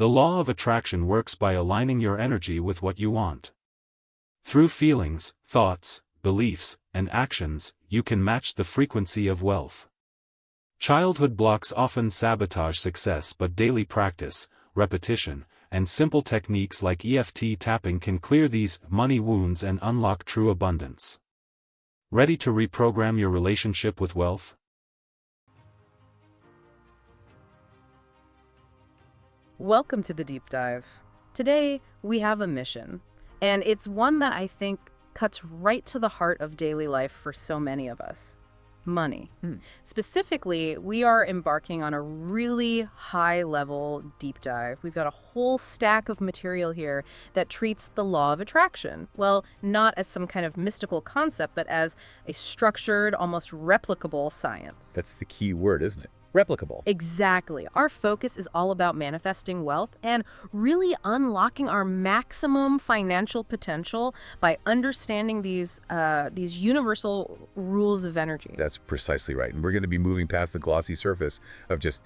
The law of attraction works by aligning your energy with what you want. Through feelings, thoughts, beliefs, and actions, you can match the frequency of wealth. Childhood blocks often sabotage success, but daily practice, repetition, and simple techniques like EFT tapping can clear these money wounds and unlock true abundance. Ready to reprogram your relationship with wealth? Welcome to the Deep Dive. Today, we have a mission, and it's one that I think cuts right to the heart of daily life for so many of us. Money. Specifically, we are embarking on a really high-level deep dive. We've got a whole stack of material here that treats the law of attraction. Well, not as some kind of mystical concept, but as a structured, almost replicable science. That's the key word, isn't it? Replicable. Exactly. Our focus is all about manifesting wealth and really unlocking our maximum financial potential by understanding these universal rules of energy. That's precisely right. And we're going to be moving past the glossy surface of just,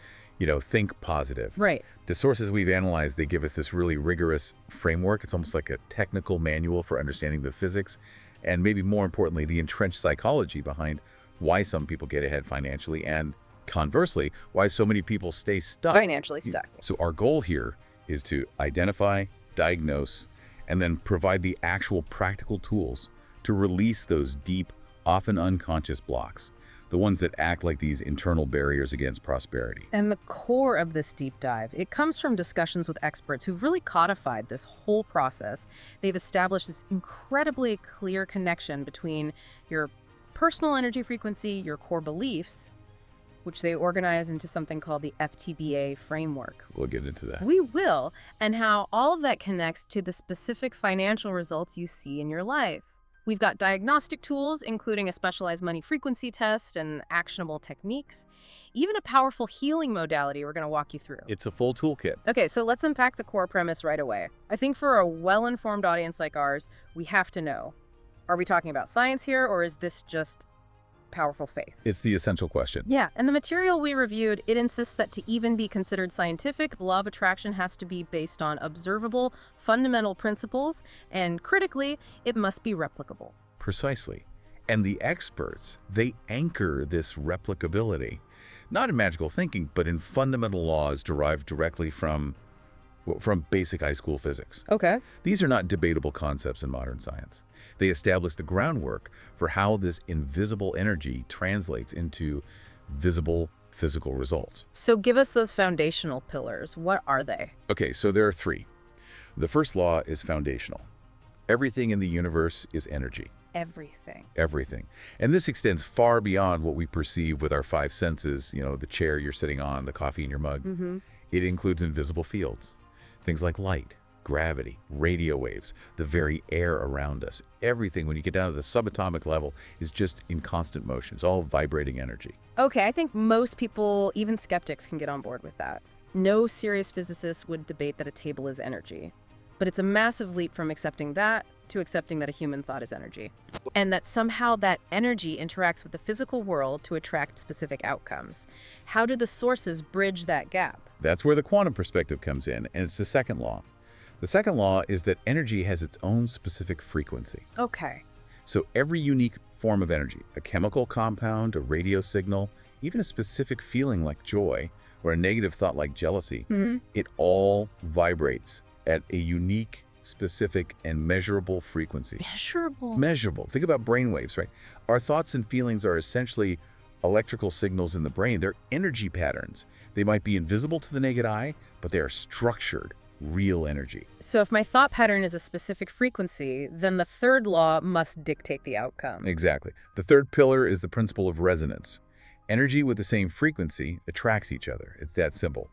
think positive. Right. The sources we've analyzed, they give us this really rigorous framework. It's almost like a technical manual for understanding the physics and maybe more importantly, the entrenched psychology behind why some people get ahead financially and conversely, why so many people stay stuck. Financially stuck. So our goal here is to identify, diagnose, and then provide the actual practical tools to release those deep, often unconscious blocks, the ones that act like these internal barriers against prosperity. And the core of this deep dive, it comes from discussions with experts who've really codified this whole process. They've established this incredibly clear connection between your personal energy frequency, your core beliefs, which they organize into something called the FTBA framework. We'll get into that. We will, and how all of that connects to the specific financial results you see in your life. We've got diagnostic tools, including a specialized money frequency test and actionable techniques, even a powerful healing modality we're going to walk you through. It's a full toolkit. Okay, so let's unpack the core premise right away. I think for a well-informed audience like ours, we have to know, are we talking about science here, or is this just powerful faith? It's the essential question. Yeah, and the material we reviewed, it insists that to even be considered scientific, the law of attraction has to be based on observable, fundamental principles, and critically, it must be replicable. Precisely. And the experts, they anchor this replicability, not in magical thinking, but in fundamental laws derived directly from basic high school physics. Okay. These are not debatable concepts in modern science. They establish the groundwork for how this invisible energy translates into visible physical results. So give us those foundational pillars. What are they? Okay, so there are three. The first law is foundational. Everything in the universe is energy. Everything. Everything. And this extends far beyond what we perceive with our five senses, the chair you're sitting on, the coffee in your mug. It includes invisible fields. Things like light, gravity, radio waves, the very air around us. Everything, when you get down to the subatomic level, is just in constant motion. It's all vibrating energy. Okay, I think most people, even skeptics, can get on board with that. No serious physicist would debate that a table is energy. But it's a massive leap from accepting that to accepting that a human thought is energy. And that somehow that energy interacts with the physical world to attract specific outcomes. How do the sources bridge that gap? That's where the quantum perspective comes in, and it's the second law. The second law is that energy has its own specific frequency. Okay. So every unique form of energy, a chemical compound, a radio signal, even a specific feeling like joy, or a negative thought like jealousy, it all vibrates at a unique, specific, and measurable frequency. Measurable. Think about brainwaves, right? Our thoughts and feelings are essentially electrical signals in the brain. They're energy patterns. They might be invisible to the naked eye, but they are structured, real energy. So if my thought pattern is a specific frequency, then the third law must dictate the outcome. Exactly. The third pillar is the principle of resonance. Energy with the same frequency attracts each other. It's that simple.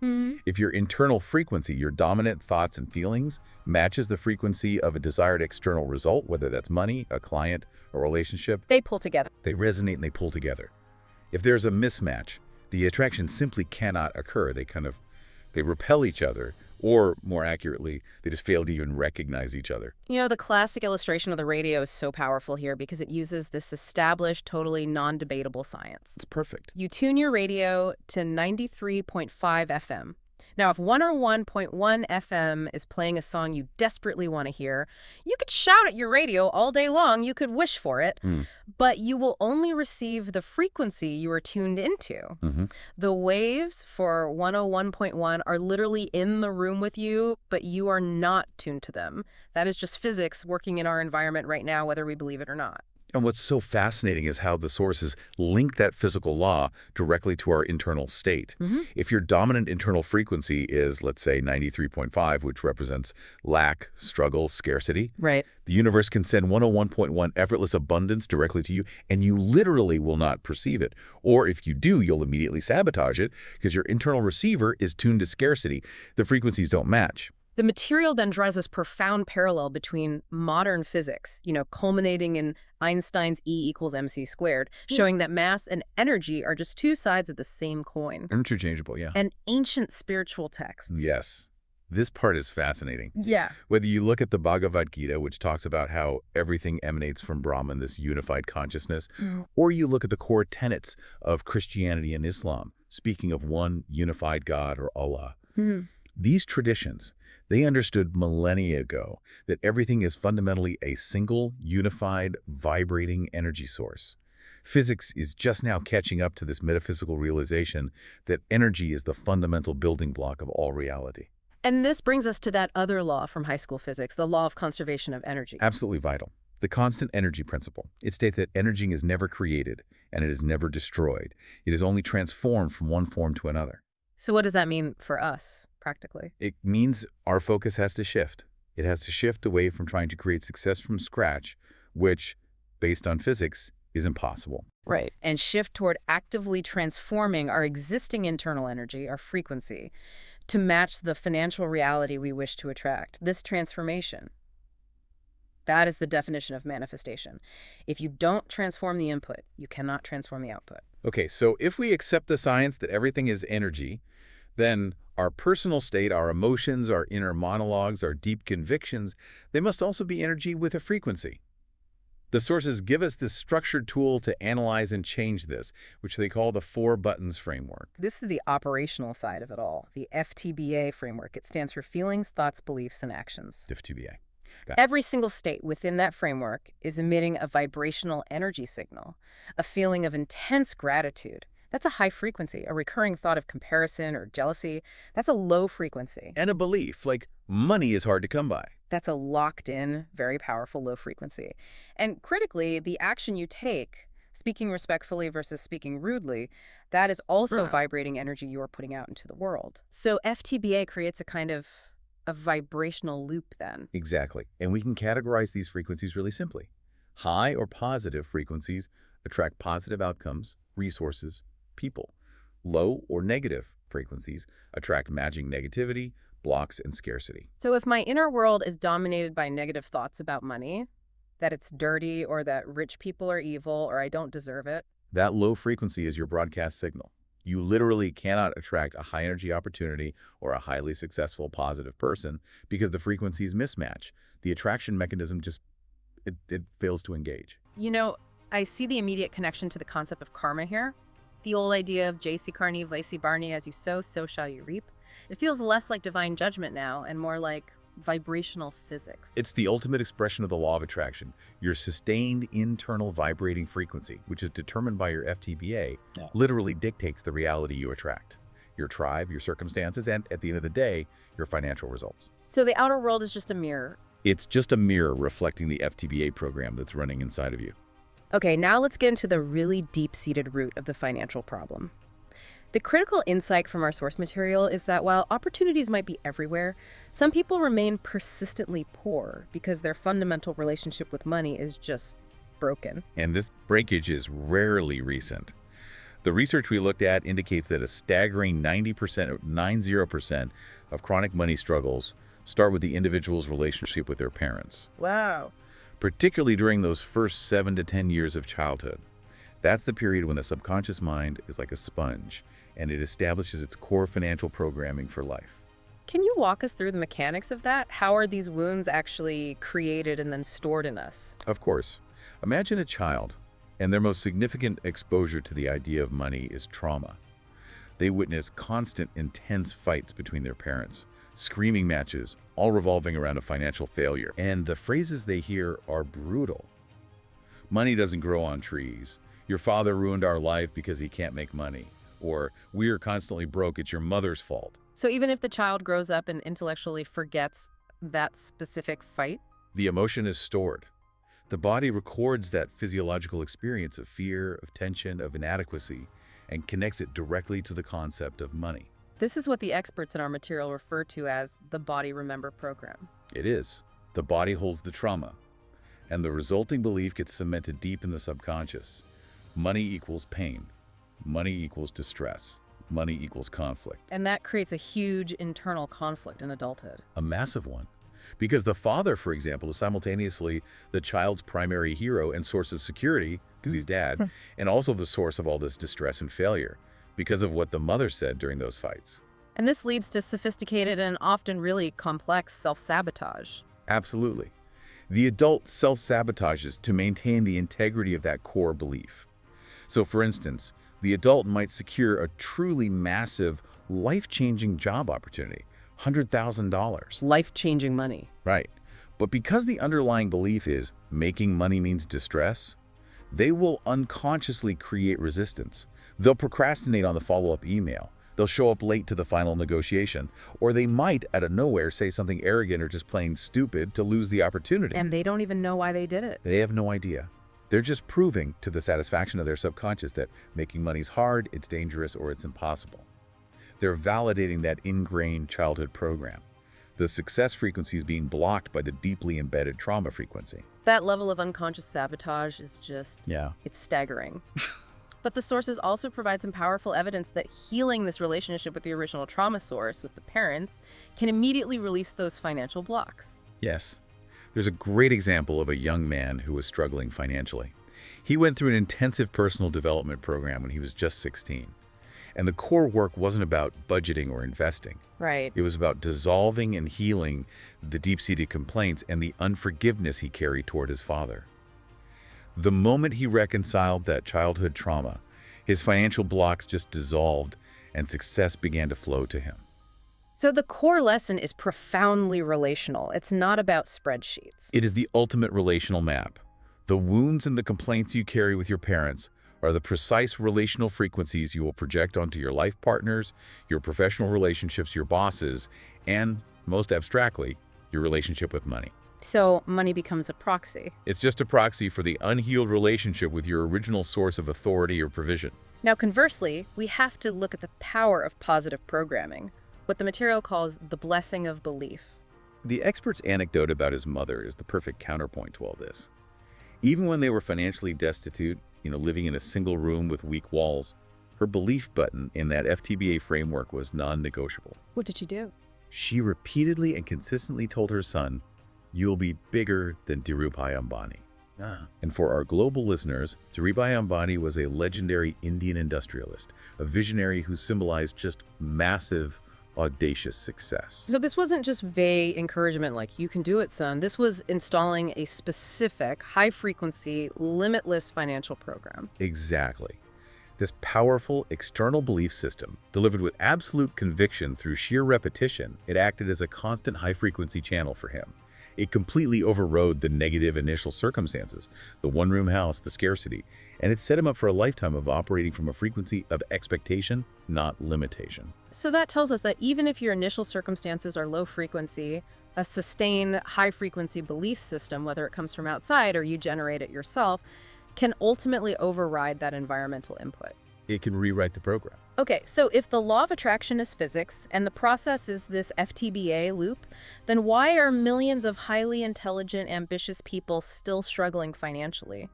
If your internal frequency, your dominant thoughts and feelings, matches the frequency of a desired external result, whether that's money, a client, a relationship, They pull together. they resonate and they pull together. If there's a mismatch, the attraction simply cannot occur. They repel each other, or more accurately, they just fail to even recognize each other. You know, the classic illustration of the radio is so powerful here because it uses this established, totally non-debatable science. It's perfect. You tune your radio to 93.5 FM. Now, if 101.1 FM is playing a song you desperately want to hear, you could shout at your radio all day long, you could wish for it, but you will only receive the frequency you are tuned into. The waves for 101.1 are literally in the room with you, but you are not tuned to them. That is just physics working in our environment right now, whether we believe it or not. And what's so fascinating is how the sources link that physical law directly to our internal state. If your dominant internal frequency is, let's say, 93.5, which represents lack, struggle, scarcity, Right. the universe can send 101.1 effortless abundance directly to you, and you literally will not perceive it. Or if you do, you'll immediately sabotage it because your internal receiver is tuned to scarcity. The frequencies don't match. The material then draws this profound parallel between modern physics, culminating in Einstein's E equals mc squared, showing that mass and energy are just two sides of the same coin. Interchangeable, yeah. And ancient spiritual texts. Yes. This part is fascinating. Yeah. Whether you look at the Bhagavad Gita, which talks about how everything emanates from Brahman, this unified consciousness, or you look at the core tenets of Christianity and Islam, speaking of one unified God or Allah. These traditions, they understood millennia ago that everything is fundamentally a single, unified, vibrating energy source. Physics is just now catching up to this metaphysical realization that energy is the fundamental building block of all reality. And this brings us to that other law from high school physics, the law of conservation of energy. Absolutely vital. The constant energy principle. It states that energy is never created and it is never destroyed. It is only transformed from one form to another. So what does that mean for us, practically? It means our focus has to shift. It has to shift away from trying to create success from scratch, which, based on physics, is impossible. Right. And shift toward actively transforming our existing internal energy, our frequency, to match the financial reality we wish to attract. This transformation, that is the definition of manifestation. If you don't transform the input, you cannot transform the output. Okay, so if we accept the science that everything is energy, then our personal state, our emotions, our inner monologues, our deep convictions, they must also be energy with a frequency. The sources give us this structured tool to analyze and change this, which they call the 4 buttons framework. This is the operational side of it all, the FTBA framework. It stands for feelings, thoughts, beliefs, and actions. FTBA. Every single state within that framework is emitting a vibrational energy signal, a feeling of intense gratitude. That's a high frequency. A recurring thought of comparison or jealousy, that's a low frequency. And a belief, like money is hard to come by. That's a locked-in, very powerful low frequency. And critically, the action you take, speaking respectfully versus speaking rudely, that is also vibrating energy you are putting out into the world. So FTBA creates a kind of a vibrational loop then. Exactly. And we can categorize these frequencies really simply. High or positive frequencies attract positive outcomes, resources, people. Low or negative frequencies attract matching negativity, blocks, and scarcity. So if my inner world is dominated by negative thoughts about money, that it's dirty or that rich people are evil or I don't deserve it, that low frequency is your broadcast signal. You literally cannot attract a high-energy opportunity or a highly successful, positive person because the frequencies mismatch. The attraction mechanism just, it fails to engage. I see the immediate connection to the concept of karma here. The old idea of J.C. Carney, Lacey Barney, as you sow, so shall you reap. It feels less like divine judgment now and more like vibrational physics. It's the ultimate expression of the law of attraction. Your sustained internal vibrating frequency, which is determined by your FTBA, literally dictates the reality you attract. Your tribe, your circumstances, and at the end of the day, your financial results. So the outer world is just a mirror. It's just a mirror reflecting the FTBA program that's running inside of you. Okay, now let's get into the really deep-seated root of the financial problem. The critical insight from our source material is that while opportunities might be everywhere, some people remain persistently poor because their fundamental relationship with money is just broken. And this breakage is rarely recent. The research we looked at indicates that a staggering 90% of chronic money struggles start with the individual's relationship with their parents. Wow. Particularly during those first 7 to 10 years of childhood. That's the period when the subconscious mind is like a sponge, and it establishes its core financial programming for life. Can you walk us through the mechanics of that? How are these wounds actually created and then stored in us? Of course. Imagine a child, and their most significant exposure to the idea of money is trauma. They witness constant, intense fights between their parents, screaming matches, all revolving around a financial failure. And the phrases they hear are brutal. Money doesn't grow on trees. Your father ruined our life because he can't make money. Or, we're constantly broke, it's your mother's fault. So even if the child grows up and intellectually forgets that specific fight? The emotion is stored. The body records that physiological experience of fear, of tension, of inadequacy, and connects it directly to the concept of money. This is what the experts in our material refer to as the Body Remember program. It is. The body holds the trauma, and the resulting belief gets cemented deep in the subconscious. Money equals pain. Money equals distress. Money equals conflict. And that creates a huge internal conflict in adulthood. A massive one. Because the father, for example, is simultaneously the child's primary hero and source of security, because he's dad, and also the source of all this distress and failure, because of what the mother said during those fights. And this leads to sophisticated and often really complex self-sabotage. Absolutely. The adult self-sabotages to maintain the integrity of that core belief. So, for instance, the adult might secure a truly massive, life-changing job opportunity, $100,000. Life-changing money. Right. But because the underlying belief is making money means distress, they will unconsciously create resistance. They'll procrastinate on the follow-up email. They'll show up late to the final negotiation, or they might, out of nowhere, say something arrogant or just plain stupid to lose the opportunity. And they don't even know why they did it. They have no idea. They're just proving to the satisfaction of their subconscious that making money's hard, it's dangerous, or it's impossible. They're validating that ingrained childhood program. The success frequency is being blocked by the deeply embedded trauma frequency. That level of unconscious sabotage is just, it's staggering. But the sources also provide some powerful evidence that healing this relationship with the original trauma source, with the parents, can immediately release those financial blocks. Yes. There's a great example of a young man who was struggling financially. He went through an intensive personal development program when he was just 16. And the core work wasn't about budgeting or investing. Right. It was about dissolving and healing the deep-seated complaints and the unforgiveness he carried toward his father. The moment he reconciled that childhood trauma, his financial blocks just dissolved and success began to flow to him. So the core lesson is profoundly relational. It's not about spreadsheets. It is the ultimate relational map. The wounds and the complaints you carry with your parents are the precise relational frequencies you will project onto your life partners, your professional relationships, your bosses, and, most abstractly, your relationship with money. So money becomes a proxy. It's just a proxy for the unhealed relationship with your original source of authority or provision. Now, conversely, we have to look at the power of positive programming, what the material calls the blessing of belief. The expert's anecdote about his mother is the perfect counterpoint to all this. Even when they were financially destitute, living in a single room with weak walls, her belief button in that FTBA framework was non-negotiable. What did she do? She repeatedly and consistently told her son, "You'll be bigger than Dhirubhai Ambani." And for our global listeners, Dhirubhai Ambani was a legendary Indian industrialist, a visionary who symbolized just massive, audacious success. So this wasn't just vague encouragement like, you can do it, son. This was installing a specific, high-frequency, limitless financial program. Exactly. This powerful external belief system, delivered with absolute conviction through sheer repetition, it acted as a constant high-frequency channel for him. It completely overrode the negative initial circumstances, the one-room house, the scarcity, and it set him up for a lifetime of operating from a frequency of expectation, not limitation. So that tells us that even if your initial circumstances are low frequency, a sustained high-frequency belief system, whether it comes from outside or you generate it yourself, can ultimately override that environmental input. It can rewrite the program. Okay, so if the law of attraction is physics and the process is this FTBA loop, then why are millions of highly intelligent, ambitious people still struggling financially?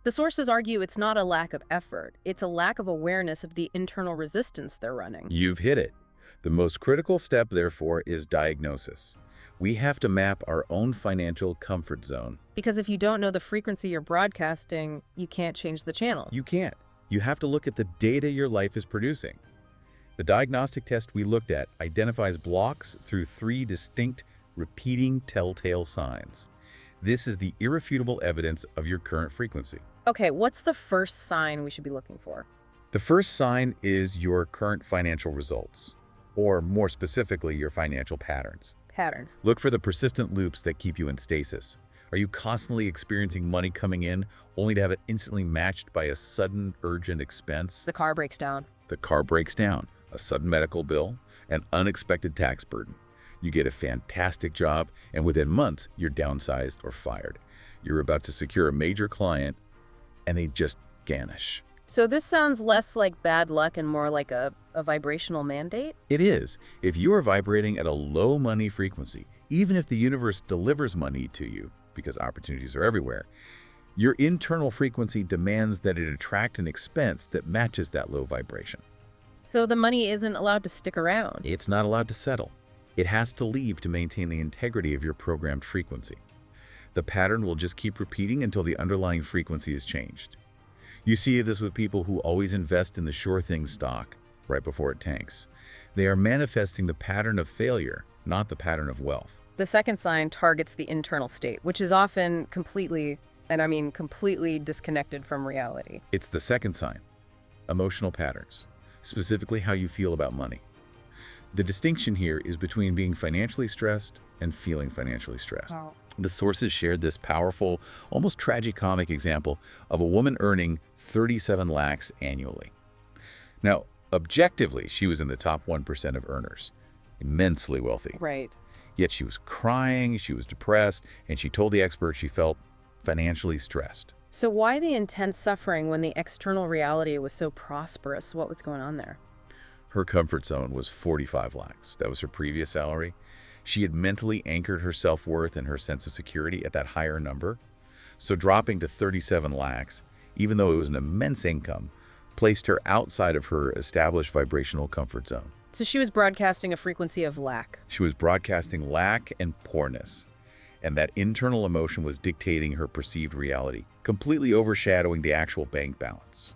The sources argue it's not a lack of effort, it's a lack of awareness of the internal resistance they're running. You've hit it. The most critical step, therefore, is diagnosis. We have to map our own financial comfort zone. Because if you don't know the frequency you're broadcasting, you can't change the channel. You can't. You have to look at the data your life is producing. The diagnostic test we looked at identifies blocks through 3 distinct, repeating telltale signs. This is the irrefutable evidence of your current frequency. Okay, what's the first sign we should be looking for? The first sign is your current financial results, or more specifically, your financial patterns. Patterns. Look for the persistent loops that keep you in stasis. Are you constantly experiencing money coming in only to have it instantly matched by a sudden urgent expense? The car breaks down. The car breaks down, a sudden medical bill, an unexpected tax burden. You get a fantastic job, and within months, you're downsized or fired. You're about to secure a major client, and they just vanish. So this sounds less like bad luck and more like a vibrational mandate? It is. If you are vibrating at a low money frequency, even if the universe delivers money to you, because opportunities are everywhere, your internal frequency demands that it attract an expense that matches that low vibration. So the money isn't allowed to stick around? It's not allowed to settle. It has to leave to maintain the integrity of your programmed frequency. The pattern will just keep repeating until the underlying frequency is changed. You see this with people who always invest in the sure thing stock right before it tanks. They are manifesting the pattern of failure, not the pattern of wealth. The second sign targets the internal state, which is often completely, and I mean completely disconnected from reality. It's the second sign, emotional patterns, specifically how you feel about money. The distinction here is between being financially stressed and feeling financially stressed. Wow. The sources shared this powerful, almost tragicomic example of a woman earning 37 lakhs annually. Now, objectively, she was in the top 1% of earners, immensely wealthy. Right. Yet she was crying, she was depressed, and she told the expert she felt financially stressed. So why the intense suffering when the external reality was so prosperous? What was going on there? Her comfort zone was 45 lakhs. That was her previous salary. She had mentally anchored her self-worth and her sense of security at that higher number. So dropping to 37 lakhs, even though it was an immense income, placed her outside of her established vibrational comfort zone. So she was broadcasting a frequency of lack. She was broadcasting lack and poorness, and that internal emotion was dictating her perceived reality, completely overshadowing the actual bank balance.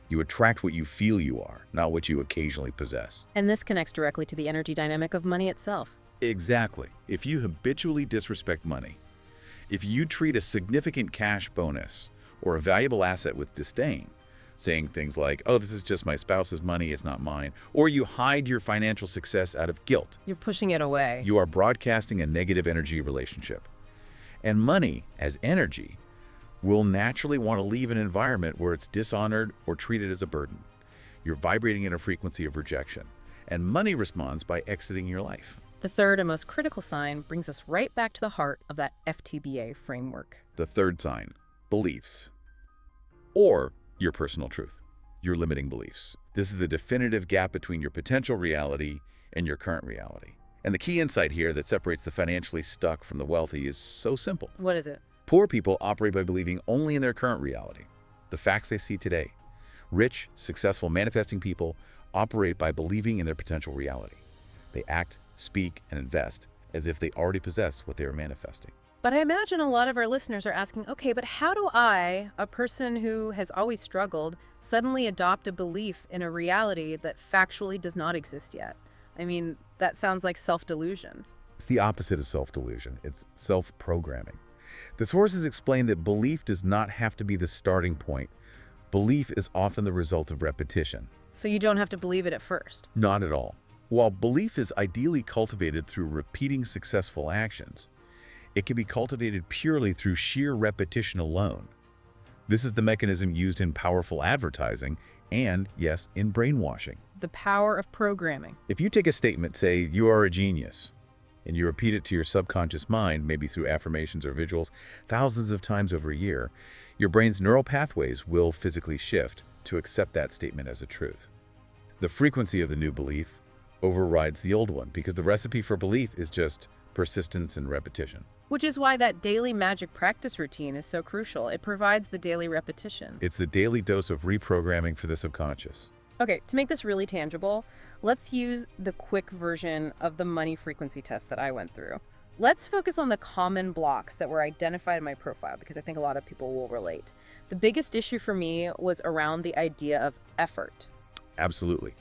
You attract what you feel you are, not what you occasionally possess. And this connects directly to the energy dynamic of money itself. Exactly. If you habitually disrespect money, if you treat a significant cash bonus or a valuable asset with disdain, saying things like, oh, this is just my spouse's money, it's not mine, or you hide your financial success out of guilt, You're pushing it away. you are broadcasting a negative energy relationship. And money, as energy, will naturally want to leave an environment where it's dishonored or treated as a burden. You're vibrating in a frequency of rejection, and money responds by exiting your life. The third and most critical sign brings us right back to the heart of that FTBA framework. The third sign, beliefs, or your personal truth, your limiting beliefs. This is the definitive gap between your potential reality and your current reality. And the key insight here that separates the financially stuck from the wealthy is so simple. What is it? Poor people operate by believing only in their current reality, the facts they see today. Rich, successful, manifesting people operate by believing in their potential reality. They act, speak, and invest as if they already possess what they are manifesting. But I imagine a lot of our listeners are asking, okay, but how do I, a person who has always struggled, suddenly adopt a belief in a reality that factually does not exist yet? I mean, that sounds like self-delusion. It's the opposite of self-delusion. It's self-programming. The sources explain that belief does not have to be the starting point. Belief is often the result of repetition. So you don't have to believe it at first. Not at all. While belief is ideally cultivated through repeating successful actions, it can be cultivated purely through sheer repetition alone. This is the mechanism used in powerful advertising and, yes, in brainwashing. The power of programming. If you take a statement, say, you are a genius, and you repeat it to your subconscious mind, maybe through affirmations or visuals, thousands of times over a year, your brain's neural pathways will physically shift to accept that statement as a truth. The frequency of the new belief overrides the old one because the recipe for belief is just persistence and repetition. Which is why that daily magic practice routine is so crucial. It provides the daily repetition. It's the daily dose of reprogramming for the subconscious. Okay, to make this really tangible, let's use the quick version of the money frequency test that I went through. Let's focus on the common blocks that were identified in my profile because I think a lot of people will relate. The biggest issue for me was around the idea of effort. Absolutely.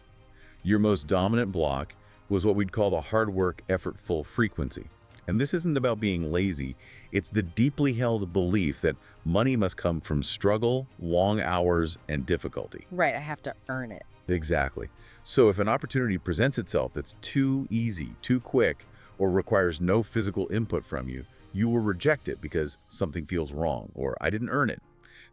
Your most dominant block was what we'd call the hard work, effortful frequency. And this isn't about being lazy. It's the deeply held belief that money must come from struggle, long hours, and difficulty. Right, I have to earn it. Exactly. So if an opportunity presents itself that's too easy, too quick, or requires no physical input from you, you will reject it because something feels wrong, or I didn't earn it.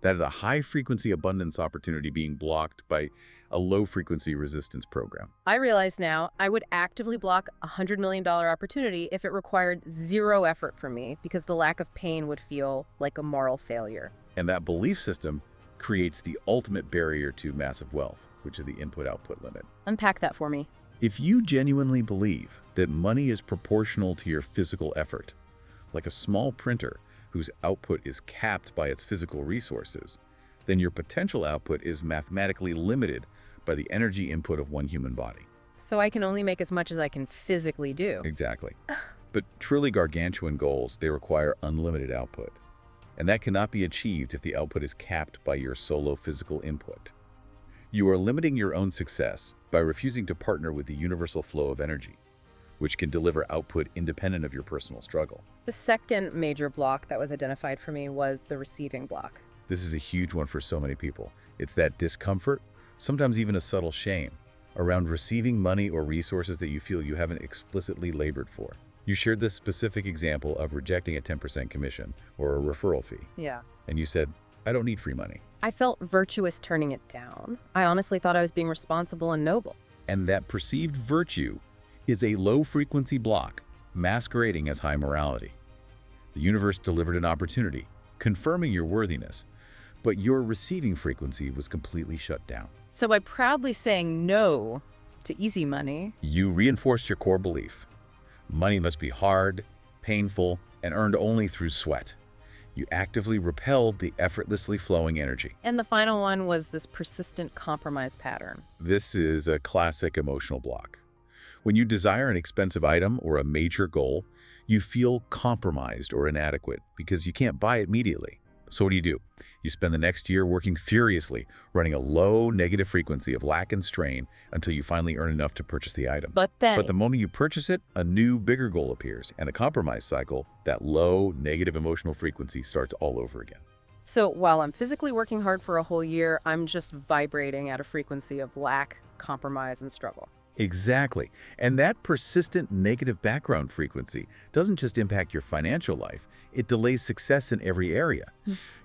That is a high-frequency abundance opportunity being blocked by a low-frequency resistance program. I realize now I would actively block a $100 million opportunity if it required zero effort from me because the lack of pain would feel like a moral failure. And that belief system creates the ultimate barrier to massive wealth, which is the input-output limit. Unpack that for me. If you genuinely believe that money is proportional to your physical effort, like a small printer whose output is capped by its physical resources, then your potential output is mathematically limited by the energy input of one human body. So I can only make as much as I can physically do. Exactly. But truly gargantuan goals, they require unlimited output. And that cannot be achieved if the output is capped by your solo physical input. You are limiting your own success by refusing to partner with the universal flow of energy, which can deliver output independent of your personal struggle. The second major block that was identified for me was the receiving block. This is a huge one for so many people. It's that discomfort, sometimes even a subtle shame, around receiving money or resources that you feel you haven't explicitly labored for. You shared this specific example of rejecting a 10% commission or a referral fee. Yeah. And you said, I don't need free money. I felt virtuous turning it down. I honestly thought I was being responsible and noble. And that perceived virtue is a low-frequency block masquerading as high morality. The universe delivered an opportunity, confirming your worthiness, but your receiving frequency was completely shut down. So by proudly saying no to easy money, You reinforced your core belief. Money must be hard, painful, and earned only through sweat. You actively repelled the effortlessly flowing energy. and the final one was this persistent compromise pattern. This is a classic emotional block. When you desire an expensive item or a major goal, you feel compromised or inadequate because you can't buy it immediately. So what do? You spend the next year working furiously, running a low negative frequency of lack and strain until you finally earn enough to purchase the item. But the moment you purchase it, a new, bigger goal appears, and the compromise cycle, that low negative emotional frequency, starts all over again. So while I'm physically working hard for a whole year, I'm just vibrating at a frequency of lack, compromise, and struggle. Exactly. And that persistent negative background frequency doesn't just impact your financial life, it delays success in every area.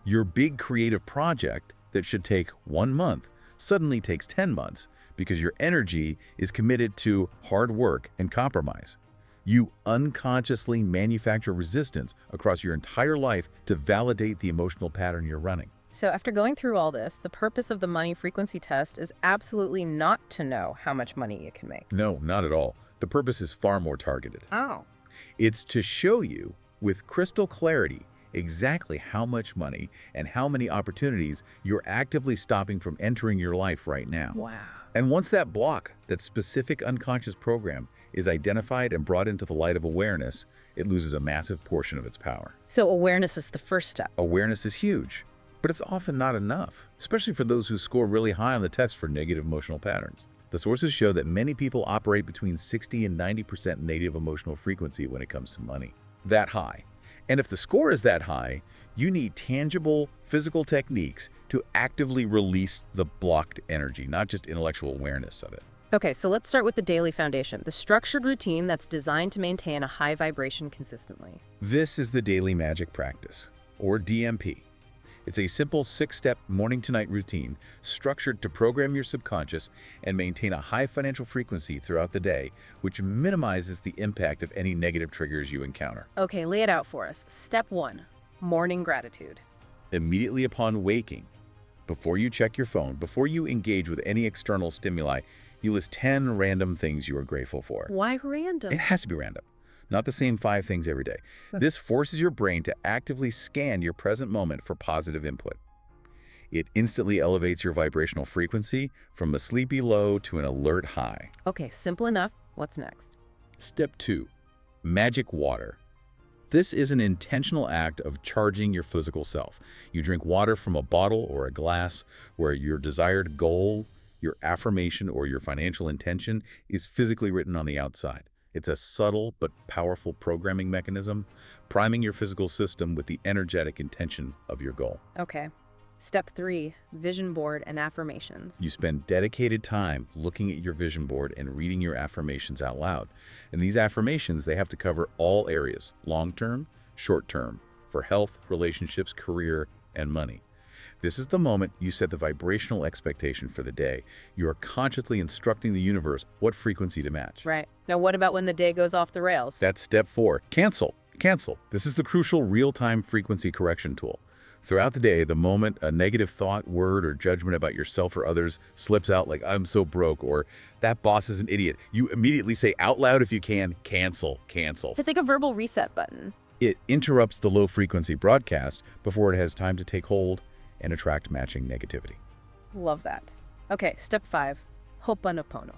Your big creative project that should take 1 month suddenly takes 10 months because your energy is committed to hard work and compromise. You unconsciously manufacture resistance across your entire life to validate the emotional pattern you're running. So after going through all this, the purpose of the money frequency test is absolutely not to know how much money you can make. No, not at all. The purpose is far more targeted. Oh. It's to show you with crystal clarity exactly how much money and how many opportunities you're actively stopping from entering your life right now. Wow. And once that block, that specific unconscious program, is identified and brought into the light of awareness, it loses a massive portion of its power. So awareness is the first step. Awareness is huge, but it's often not enough, especially for those who score really high on the test for negative emotional patterns. The sources show that many people operate between 60 and 90% negative emotional frequency when it comes to money. That high. And if the score is that high, you need tangible physical techniques to actively release the blocked energy, not just intellectual awareness of it. Okay, so let's start with the daily foundation, the structured routine that's designed to maintain a high vibration consistently. This is the daily magic practice, or DMP. It's a simple 6-step morning-to-night routine structured to program your subconscious and maintain a high financial frequency throughout the day, which minimizes the impact of any negative triggers you encounter. Okay, lay it out for us. Step 1, morning gratitude. Immediately upon waking, before you check your phone, before you engage with any external stimuli, you list 10 random things you are grateful for. Why random? It has to be random. Not the same 5 things every day. This forces your brain to actively scan your present moment for positive input. It instantly elevates your vibrational frequency from a sleepy low to an alert high. Okay, simple enough. What's next? Step 2, magic water. This is an intentional act of charging your physical self. You drink water from a bottle or a glass where your desired goal, your affirmation, or your financial intention is physically written on the outside. It's a subtle but powerful programming mechanism, priming your physical system with the energetic intention of your goal. Okay. Step 3, vision board and affirmations. You spend dedicated time looking at your vision board and reading your affirmations out loud. And these affirmations, they have to cover all areas, long-term, short-term, for health, relationships, career, and money. This is the moment you set the vibrational expectation for the day. You are consciously instructing the universe what frequency to match. Right. Now what about when the day goes off the rails? That's step 4. Cancel. Cancel. This is the crucial real-time frequency correction tool. Throughout the day, the moment a negative thought, word, or judgment about yourself or others slips out like, I'm so broke, or that boss is an idiot, you immediately say out loud if you can, cancel, cancel. It's like a verbal reset button. It interrupts the low-frequency broadcast before it has time to take hold and attract matching negativity. Love that. Okay, step 5, Ho'oponopono.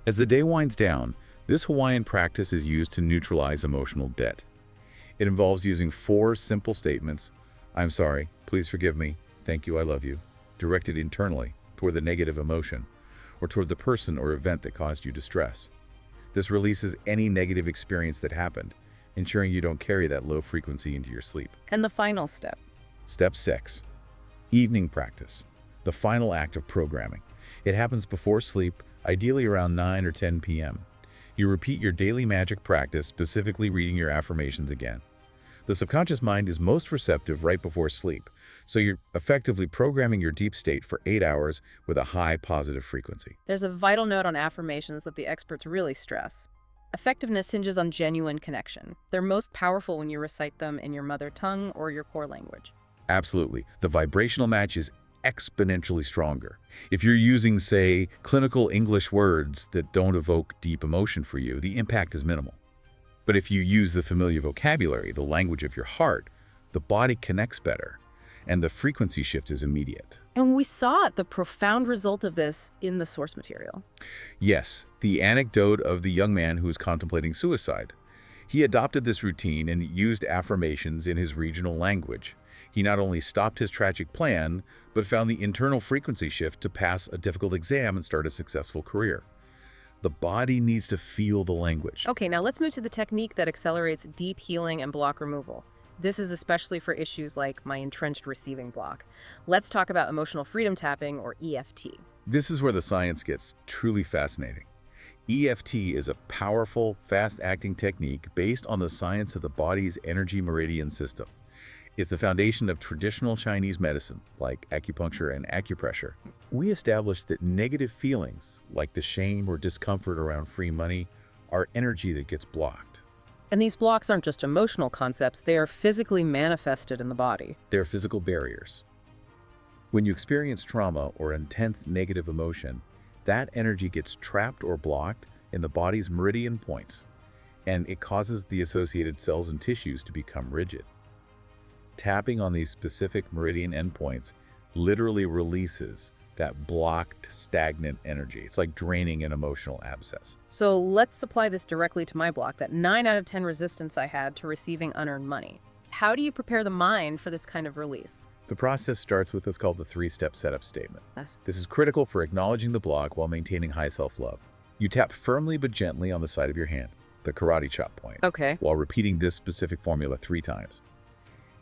As the day winds down, this Hawaiian practice is used to neutralize emotional debt. It involves using 4 simple statements: I'm sorry, please forgive me, thank you, I love you, directed internally toward the negative emotion or toward the person or event that caused you distress. This releases any negative experience that happened, ensuring you don't carry that low frequency into your sleep. And the final step. Step 6, evening practice, the final act of programming. It happens before sleep, ideally around 9 or 10 p.m. You repeat your daily magic practice, specifically reading your affirmations again. The subconscious mind is most receptive right before sleep, so you're effectively programming your deep state for 8 hours with a high positive frequency. There's a vital note on affirmations that the experts really stress. Effectiveness hinges on genuine connection. They're most powerful when you recite them in your mother tongue or your core language. Absolutely. The vibrational match is exponentially stronger. If you're using, say, clinical English words that don't evoke deep emotion for you, the impact is minimal. But if you use the familiar vocabulary, the language of your heart, the body connects better, and the frequency shift is immediate. And we saw the profound result of this in the source material. Yes, the anecdote of the young man who was contemplating suicide. He adopted this routine and used affirmations in his regional language. He not only stopped his tragic plan, but found the internal frequency shift to pass a difficult exam and start a successful career. The body needs to feel the language. Okay, now let's move to the technique that accelerates deep healing and block removal. This is especially for issues like my entrenched receiving block. Let's talk about emotional freedom tapping, or EFT. This is where the science gets truly fascinating. EFT is a powerful, fast-acting technique based on the science of the body's energy meridian system. It's the foundation of traditional Chinese medicine, like acupuncture and acupressure. We established that negative feelings, like the shame or discomfort around free money, are energy that gets blocked. And these blocks aren't just emotional concepts, they are physically manifested in the body. They're physical barriers. When you experience trauma or intense negative emotion, that energy gets trapped or blocked in the body's meridian points, and it causes the associated cells and tissues to become rigid. Tapping on these specific meridian endpoints literally releases that blocked, stagnant energy. It's like draining an emotional abscess. So let's apply this directly to my block, that 9 out of 10 resistance I had to receiving unearned money. How do you prepare the mind for this kind of release? The process starts with what's called the 3-step setup statement. Yes. This is critical for acknowledging the block while maintaining high self-love. You tap firmly but gently on the side of your hand, the karate chop point, Okay. while repeating this specific formula 3 times.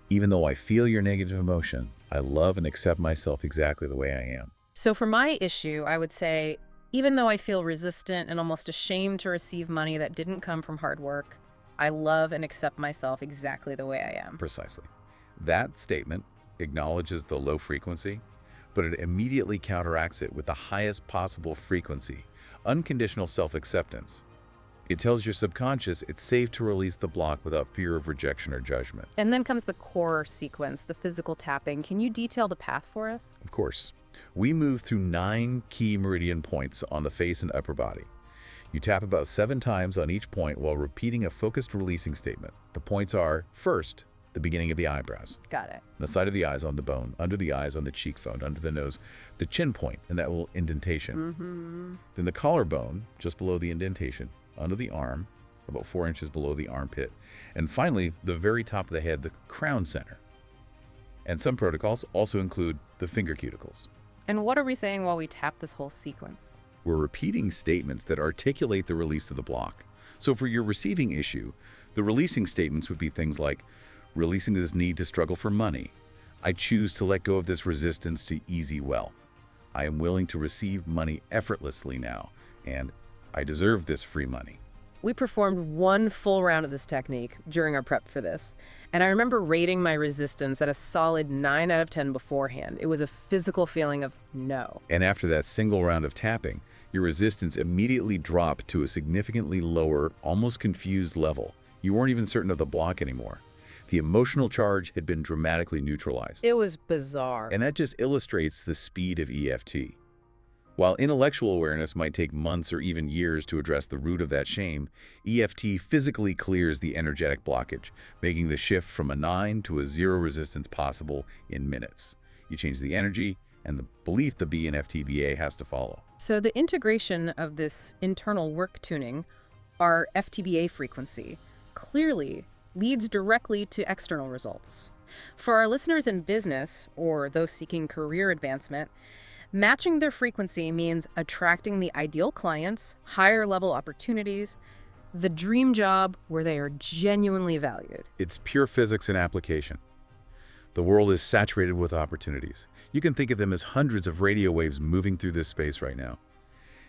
Even though I feel your negative emotion, I love and accept myself exactly the way I am. So for my issue, I would say, even though I feel resistant and almost ashamed to receive money that didn't come from hard work, I love and accept myself exactly the way I am. Precisely. That statement acknowledges the low frequency, but it immediately counteracts it with the highest possible frequency, unconditional self-acceptance. It tells your subconscious it's safe to release the block without fear of rejection or judgment. And then comes the core sequence, the physical tapping. Can you detail the path for us? Of course. We move through 9 key meridian points on the face and upper body. You tap about 7 times on each point while repeating a focused releasing statement. The points are, first, the beginning of the eyebrows, Got it. the side of the eyes on the bone, under the eyes on the cheekbone, under the nose, the chin point, and that little indentation. Then the collarbone, just below the indentation, under the arm, about 4 inches below the armpit, and finally, the very top of the head, the crown center. And some protocols also include the finger cuticles. And what are we saying while we tap this whole sequence? We're repeating statements that articulate the release of the block. So for your receiving issue, the releasing statements would be things like, releasing this need to struggle for money. I choose to let go of this resistance to easy wealth. I am willing to receive money effortlessly now, and I deserve this free money. We performed one full round of this technique during our prep for this, and I remember rating my resistance at a solid 9 out of 10 beforehand. It was a physical feeling of no. And after that single round of tapping, your resistance immediately dropped to a significantly lower, almost confused level. You weren't even certain of the block anymore. The emotional charge had been dramatically neutralized. It was bizarre. And that just illustrates the speed of EFT. While intellectual awareness might take months or even years to address the root of that shame, EFT physically clears the energetic blockage, making the shift from a 9 to a 0 resistance possible in minutes. You change the energy, and the belief the B in FTBA has to follow. So the integration of this internal work tuning, our FTBA frequency, clearly leads directly to external results. For our listeners in business or those seeking career advancement, matching their frequency means attracting the ideal clients, higher level opportunities, the dream job where they are genuinely valued. It's pure physics in application. The world is saturated with opportunities. You can think of them as hundreds of radio waves moving through this space right now.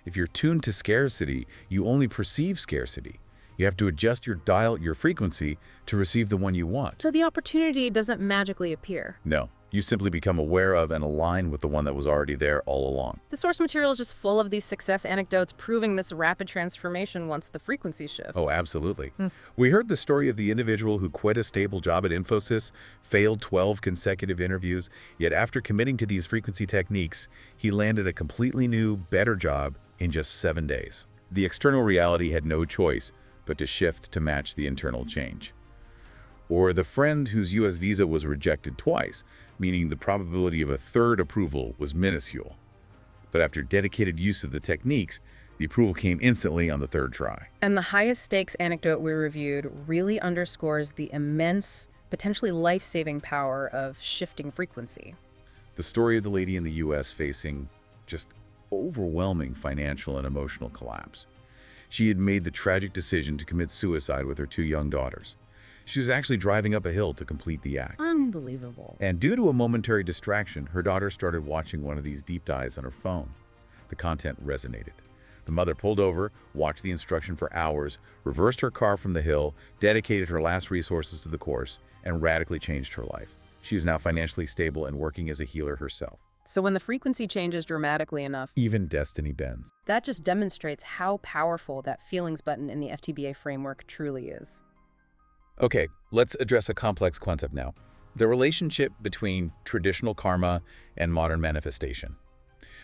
If you're tuned to scarcity, you only perceive scarcity. You have to adjust your dial, your frequency, to receive the one you want. So the opportunity doesn't magically appear. No, you simply become aware of and align with the one that was already there all along. The source material is just full of these success anecdotes proving this rapid transformation once the frequency shifts. Oh, absolutely. We heard the story of the individual who quit a stable job at Infosys, failed 12 consecutive interviews, yet after committing to these frequency techniques, he landed a completely new, better job in just 7 days. The external reality had no choice but to shift to match the internal change. Or the friend whose US visa was rejected twice, meaning the probability of a third approval was minuscule. But after dedicated use of the techniques, the approval came instantly on the third try. And the highest stakes anecdote we reviewed really underscores the immense, potentially life-saving power of shifting frequency. The story of the lady in the US facing just overwhelming financial and emotional collapse. She had made the tragic decision to commit suicide with her 2 young daughters. She was actually driving up a hill to complete the act. Unbelievable. And due to a momentary distraction, her daughter started watching one of these deep dives on her phone. The content resonated. The mother pulled over, watched the instruction for hours, reversed her car from the hill, dedicated her last resources to the course, and radically changed her life. She is now financially stable and working as a healer herself. So when the frequency changes dramatically enough, Even destiny bends. that just demonstrates how powerful that feelings button in the FTBA framework truly is. Okay, let's address a complex concept now. The relationship between traditional karma and modern manifestation.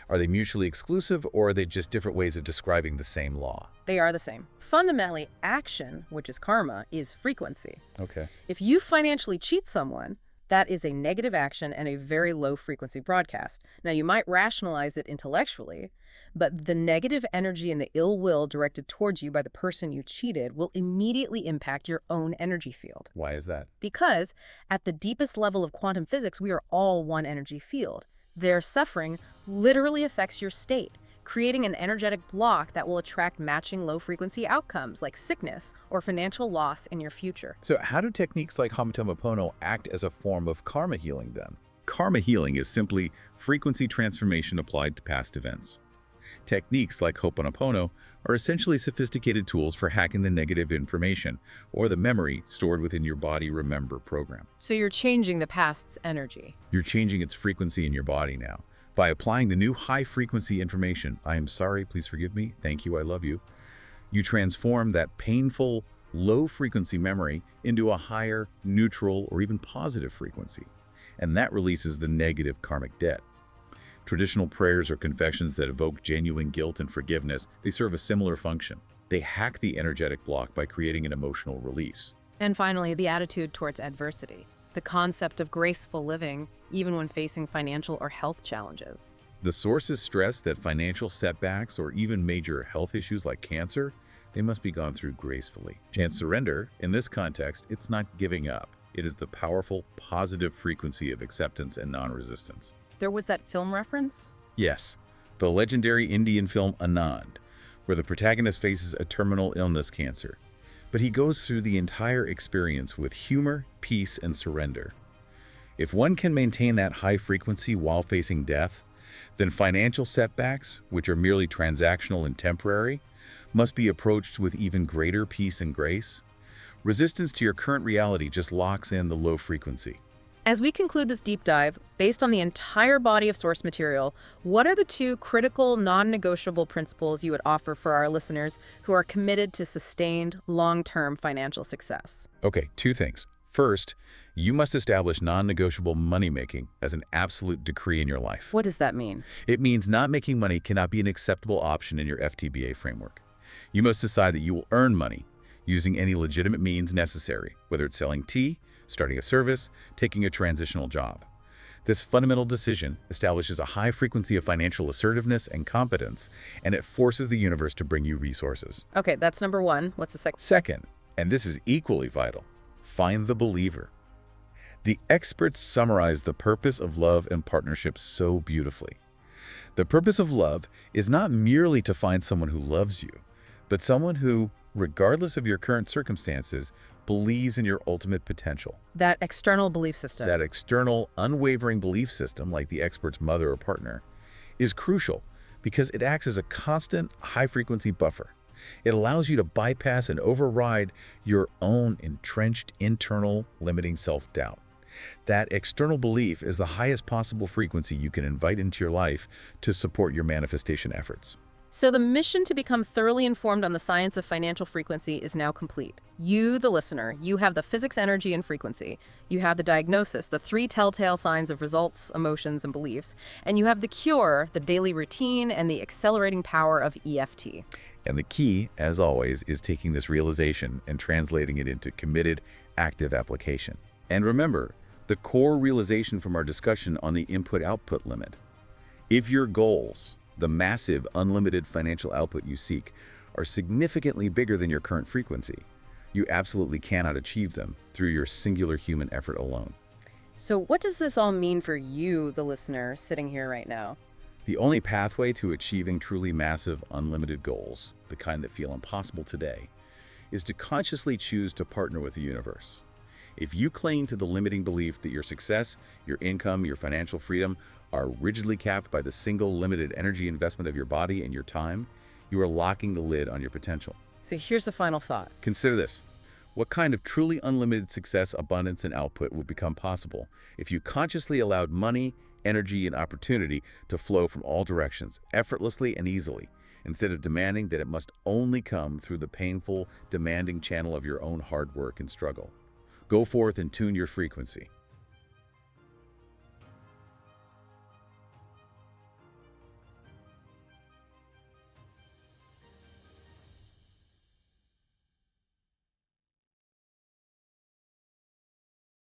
Are they mutually exclusive, or are they just different ways of describing the same law? They are the same. Fundamentally, action, which is karma, is frequency. Okay. If you financially cheat someone, that is a negative action and a very low frequency broadcast. Now, you might rationalize it intellectually, but the negative energy and the ill will directed towards you by the person you cheated will immediately impact your own energy field. Why is that? Because at the deepest level of quantum physics, we are all one energy field. Their suffering literally affects your state, creating an energetic block that will attract matching low-frequency outcomes like sickness or financial loss in your future. So how do techniques like Ho'oponopono act as a form of karma healing then? Karma healing is simply frequency transformation applied to past events. Techniques like Ho'oponopono are essentially sophisticated tools for hacking the negative information or the memory stored within your body remember program. So you're changing the past's energy. You're changing its frequency in your body now. By applying the new high-frequency information, I am sorry, please forgive me, thank you, I love you, you transform that painful, low-frequency memory into a higher, neutral, or even positive frequency. And that releases the negative karmic debt. Traditional prayers or confessions that evoke genuine guilt and forgiveness, they serve a similar function. They hack the energetic block by creating an emotional release. And finally, the attitude towards adversity. The concept of graceful living, even when facing financial or health challenges. The sources stress that financial setbacks or even major health issues like cancer, they must be gone through gracefully. And surrender, in this context, it's not giving up. It is the powerful, positive frequency of acceptance and non-resistance. There was that film reference? Yes, the legendary Indian film Anand, where the protagonist faces a terminal illness cancer. but he goes through the entire experience with humor, peace, and surrender. If one can maintain that high frequency while facing death, then financial setbacks, which are merely transactional and temporary, must be approached with even greater peace and grace. Resistance to your current reality just locks in the low frequency. As we conclude this deep dive, based on the entire body of source material, what are the two critical, non-negotiable principles you would offer for our listeners who are committed to sustained, long-term financial success? Okay, two things. First, you must establish non-negotiable money-making as an absolute decree in your life. What does that mean? It means not making money cannot be an acceptable option in your FTBA framework. You must decide that you will earn money using any legitimate means necessary, whether it's selling tea, starting a service, taking a transitional job. This fundamental decision establishes a high frequency of financial assertiveness and competence, and it forces the universe to bring you resources. Okay, that's number one. What's the second? Second, and this is equally vital, find the believer. The experts summarize the purpose of love and partnership so beautifully. The purpose of love is not merely to find someone who loves you, but someone who, regardless of your current circumstances, believes in your ultimate potential. That external belief system. That external, unwavering belief system, like the expert's mother or partner, is crucial because it acts as a constant, high-frequency buffer. It allows you to bypass and override your own entrenched, internal, limiting self-doubt. That external belief is the highest possible frequency you can invite into your life to support your manifestation efforts. So the mission to become thoroughly informed on the science of financial frequency is now complete. You, the listener, you have the physics, energy, and frequency. You have the diagnosis, the 3 telltale signs of results, emotions, and beliefs. And you have the cure, the daily routine, and the accelerating power of EFT. And the key, as always, is taking this realization and translating it into committed, active application. And remember, the core realization from our discussion on the input-output limit. If your goals, the massive, unlimited financial output you seek, are significantly bigger than your current frequency, you absolutely cannot achieve them through your singular human effort alone. So what does this all mean for you, the listener, sitting here right now? The only pathway to achieving truly massive, unlimited goals, the kind that feel impossible today, is to consciously choose to partner with the universe. If you cling to the limiting belief that your success, your income, your financial freedom are rigidly capped by the single limited energy investment of your body and your time, you are locking the lid on your potential. So here's the final thought. Consider this. What kind of truly unlimited success, abundance, and output would become possible if you consciously allowed money, energy, and opportunity to flow from all directions, effortlessly and easily, instead of demanding that it must only come through the painful, demanding channel of your own hard work and struggle? Go forth and tune your frequency.